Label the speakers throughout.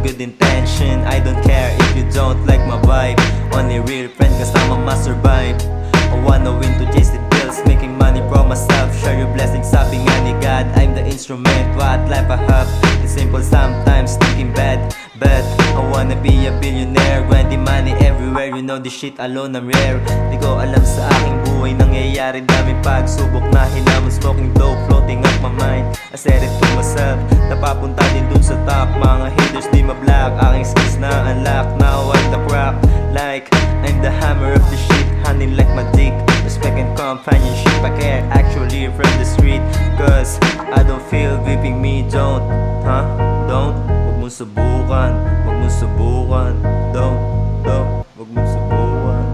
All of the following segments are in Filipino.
Speaker 1: good intention. I don't care if you don't like my vibe. Only real friend kasama ma-survive. I wanna win to chase the bills, making money from myself. Share your blessings, sabi nga ni God, I'm the instrument, what life I have. It's simple sometimes, thinking bad. But I wanna be a billionaire, grinding money everywhere. You know this shit alone I'm rare. Di ko alam sa aking buhay nangyayari, daming pagsubok na hinamon. Smoking dope, floating up my mind. I said it to myself, napapunta din dun sa top. Mga haters di ma-block, aking skills na unlock. Now I'm the crap, like I'm the hammer of the shit. Honey like my dick, respect and companionship. I care actually from the street, cause I don't feel whipping me. Don't, don't. Huwag mong subukan, huwag mong subukan. Don't, huwag mong subukan.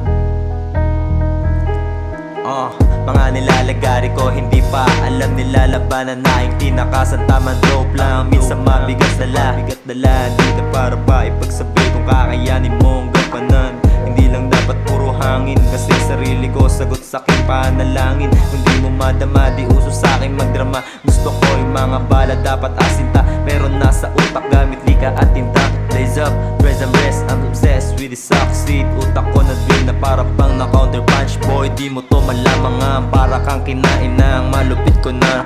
Speaker 1: Mga nilalagari ko hindi pa alam nilalabanan na yung tinakasan. Tamang dope lang, minsan mabigas dala. Bigat dala, hindi na para pa ipagsabi kung kakayanin mong gampanan. Hindi lang dapat puro hangin, kasi sarili ko sagot sa aking panalangin. Kung di mo madama, di uso sa akin magdrama. Gusto ko yung mga bala dapat asinta, pero nasa utak gamit lika at tinta. Blaze up, press and rest, I'm obsessed with the succeed. Utak ko na din na para bang na counter punch. Boy, di mo to malamang nga, para kang kinain ng malupit ko na.